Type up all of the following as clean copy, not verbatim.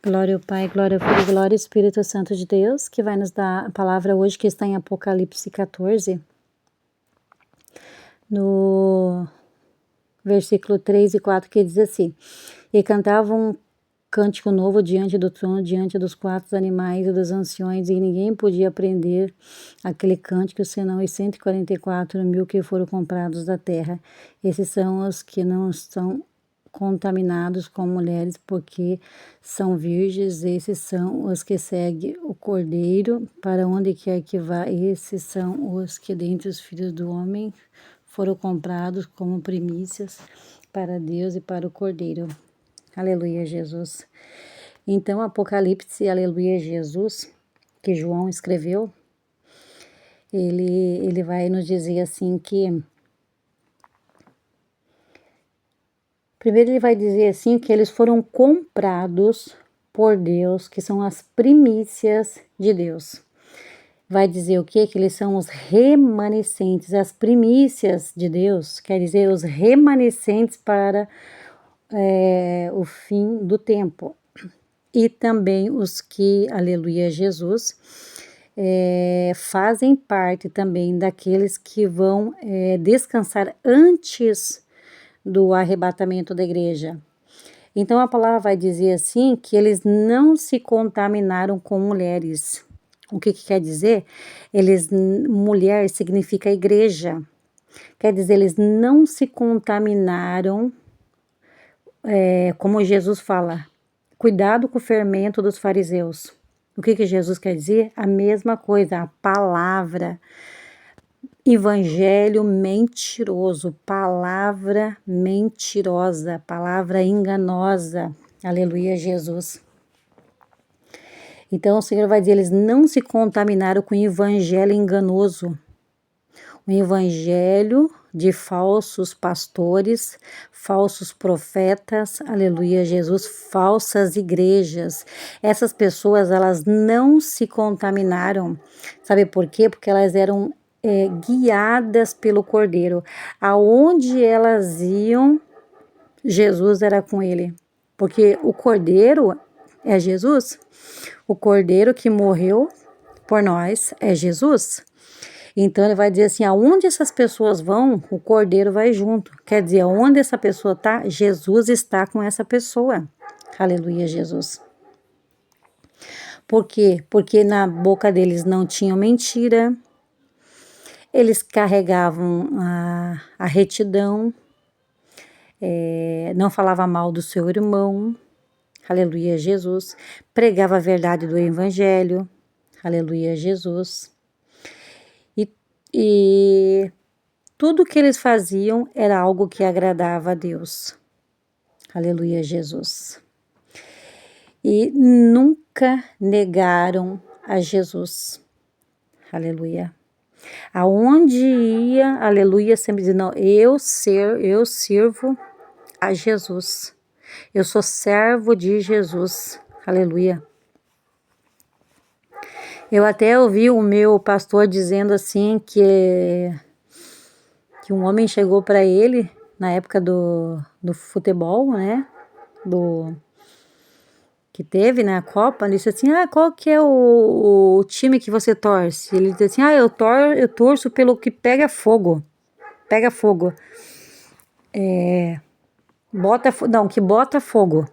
Glória ao Pai, glória ao Filho, glória ao Espírito Santo de Deus, que vai nos dar a palavra hoje que está em Apocalipse 14, no versículo 3 e 4, que diz assim: E cantavam um cântico novo diante do trono, diante dos quatro animais e dos anciões, e ninguém podia aprender aquele cântico, senão os 144.000 que foram comprados da terra. Esses são os que não estão contaminados com mulheres, porque são virgens. Esses são os que seguem o Cordeiro para onde quer que vá. Esses são os que dentre os filhos do homem foram comprados como primícias para Deus e para o Cordeiro. Aleluia, Jesus. Então, Apocalipse, aleluia, Jesus, que João escreveu, ele vai nos dizer assim que primeiro ele vai dizer assim que eles foram comprados por Deus, que são as primícias de Deus. Vai dizer o quê? Que eles são os remanescentes. As primícias de Deus quer dizer os remanescentes para o fim do tempo. E também os que, aleluia, Jesus, fazem parte também daqueles que vão descansar antes do arrebatamento da igreja. Então a palavra vai dizer assim que eles não se contaminaram com mulheres. O que quer dizer? Mulher significa igreja. Quer dizer, eles não se contaminaram, como Jesus fala, cuidado com o fermento dos fariseus. O que Jesus quer dizer? A mesma coisa, a palavra. Evangelho mentiroso, palavra mentirosa, palavra enganosa. Aleluia, Jesus. Então o Senhor vai dizer, eles não se contaminaram com o evangelho enganoso. O evangelho de falsos pastores, falsos profetas, aleluia, Jesus, falsas igrejas. Essas pessoas, elas não se contaminaram. Sabe por quê? Porque elas eram guiadas pelo Cordeiro. Aonde elas iam, Jesus era com ele. Porque o Cordeiro é Jesus. O Cordeiro que morreu por nós é Jesus. Então ele vai dizer assim, aonde essas pessoas vão, o Cordeiro vai junto. Quer dizer, aonde essa pessoa está, Jesus está com essa pessoa. Aleluia, Jesus. Por quê? Porque na boca deles não tinha mentira. Eles carregavam a retidão, não falava mal do seu irmão, aleluia, Jesus, pregava a verdade do evangelho, aleluia, Jesus, e tudo que eles faziam era algo que agradava a Deus, aleluia, Jesus, e nunca negaram a Jesus, aleluia. Aonde ia, aleluia, sempre dizendo, não, eu sirvo a Jesus. Eu sou servo de Jesus. Aleluia. Eu até ouvi o meu pastor dizendo assim que um homem chegou para ele na época do futebol, né? Que teve na Copa, ele disse assim, qual que é o time que você torce? Ele disse assim, eu torço pelo que pega fogo, que bota fogo.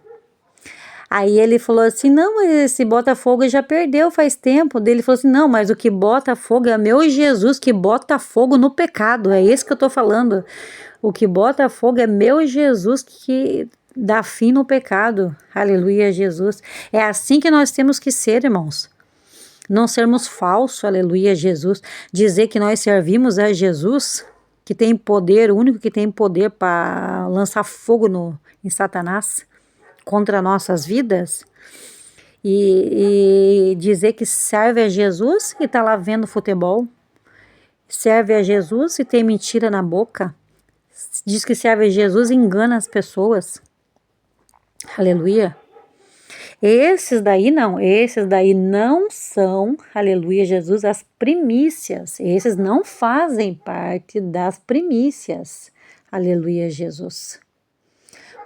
Aí ele falou assim, não, esse Botafogo já perdeu faz tempo. Daí ele falou assim, não, mas o que bota fogo é meu Jesus, que bota fogo no pecado, é esse que eu tô falando. O que bota fogo é meu Jesus, que dá fim no pecado. Aleluia, Jesus. É assim que nós temos que ser, irmãos. Não sermos falsos, aleluia, Jesus. Dizer que nós servimos a Jesus, que tem poder, o único que tem poder para lançar fogo em Satanás contra nossas vidas. E dizer que serve a Jesus e tá lá vendo futebol. Serve a Jesus e tem mentira na boca. Diz que serve a Jesus e engana as pessoas. Aleluia. Esses daí não são, aleluia, Jesus, as primícias. Esses não fazem parte das primícias. Aleluia, Jesus.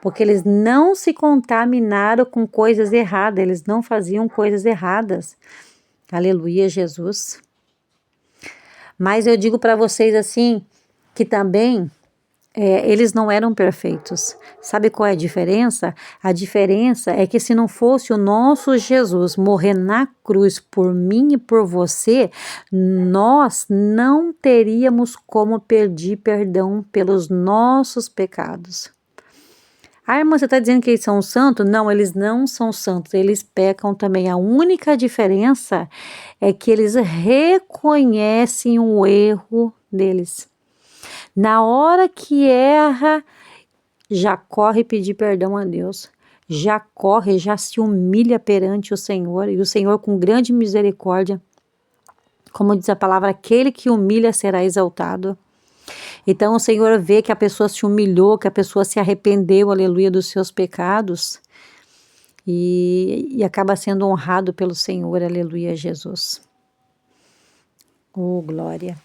porque eles não se contaminaram com coisas erradas, eles não faziam coisas erradas. Aleluia, Jesus. Mas eu digo para vocês assim, que também eles não eram perfeitos. Sabe qual é a diferença? A diferença é que se não fosse o nosso Jesus morrer na cruz por mim e por você, nós não teríamos como pedir perdão pelos nossos pecados. Ah, irmã, você está dizendo que eles são santos? Não, eles não são santos, eles pecam também. A única diferença é que eles reconhecem o erro deles. Na hora que erra, já corre pedir perdão a Deus, já corre, já se humilha perante o Senhor, e o Senhor com grande misericórdia, como diz a palavra, aquele que humilha será exaltado. Então o Senhor vê que a pessoa se humilhou, que a pessoa se arrependeu, aleluia, dos seus pecados, e acaba sendo honrado pelo Senhor, aleluia, Jesus. Oh, glória.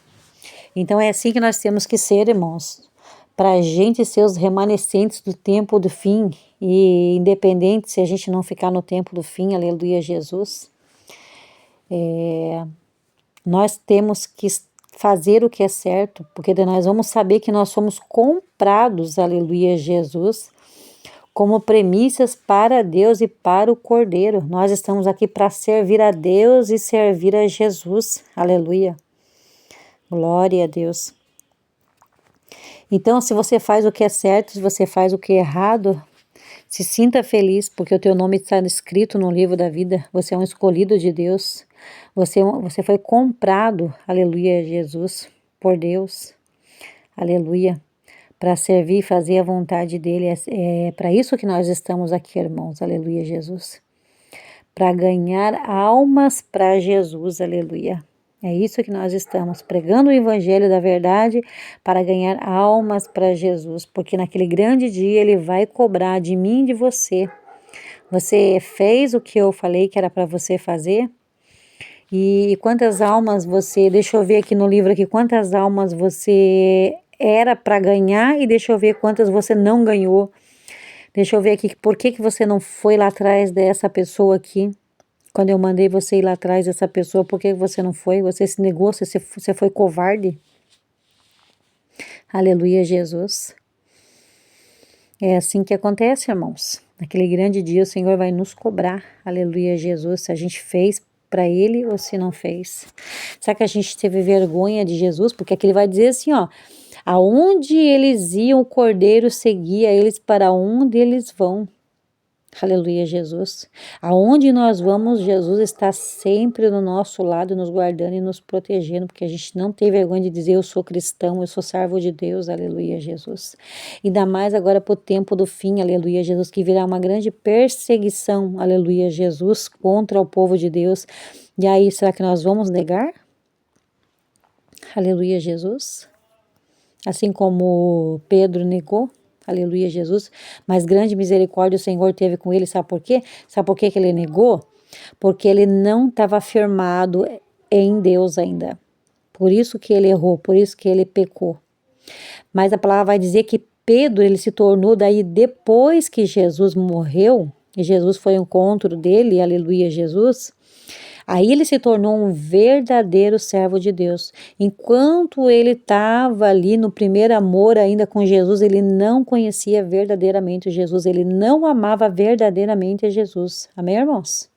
Então é assim que nós temos que ser, irmãos, para a gente ser os remanescentes do tempo do fim, e independente se a gente não ficar no tempo do fim, aleluia, Jesus, nós temos que fazer o que é certo, porque nós vamos saber que nós somos comprados, aleluia, Jesus, como premissas para Deus e para o Cordeiro. Nós estamos aqui para servir a Deus e servir a Jesus, aleluia, glória a Deus. Então, se você faz o que é certo, se você faz o que é errado, se sinta feliz, porque o teu nome está escrito no livro da vida. Você é um escolhido de Deus. Você foi comprado, aleluia, Jesus, por Deus, aleluia, para servir e fazer a vontade dele. É para isso que nós estamos aqui, irmãos, aleluia, Jesus. Para ganhar almas para Jesus, aleluia. É isso que nós estamos, pregando o evangelho da verdade para ganhar almas para Jesus, porque naquele grande dia ele vai cobrar de mim e de você. Você fez o que eu falei que era para você fazer? E quantas almas você, deixa eu ver aqui no livro aqui, quantas almas você era para ganhar e deixa eu ver quantas você não ganhou. Deixa eu ver aqui, por que você não foi lá atrás dessa pessoa aqui? Quando eu mandei você ir lá atrás dessa pessoa, por que você não foi? Você se negou, você foi covarde? Aleluia, Jesus. É assim que acontece, irmãos. Naquele grande dia o Senhor vai nos cobrar, aleluia, Jesus, se a gente fez para Ele ou se não fez. Será que a gente teve vergonha de Jesus? Porque aqui ele vai dizer assim, ó, aonde eles iam, o Cordeiro seguia eles para onde eles vão. Aleluia, Jesus. Aonde nós vamos, Jesus está sempre do nosso lado, nos guardando e nos protegendo, porque a gente não tem vergonha de dizer eu sou cristão, eu sou servo de Deus, aleluia, Jesus. Ainda mais agora para o tempo do fim, aleluia, Jesus, que virá uma grande perseguição, aleluia, Jesus, contra o povo de Deus. E aí, será que nós vamos negar? Aleluia, Jesus. Assim como Pedro negou. Aleluia, Jesus, mas grande misericórdia o Senhor teve com ele, sabe por quê? Sabe por quê que ele negou? Porque ele não estava firmado em Deus ainda, por isso que ele errou, por isso que ele pecou. Mas a palavra vai dizer que Pedro, ele se tornou daí depois que Jesus morreu, e Jesus foi ao encontro dele, aleluia, Jesus. Aí ele se tornou um verdadeiro servo de Deus. Enquanto ele estava ali no primeiro amor ainda com Jesus, ele não conhecia verdadeiramente Jesus, ele não amava verdadeiramente Jesus. Amém, irmãos?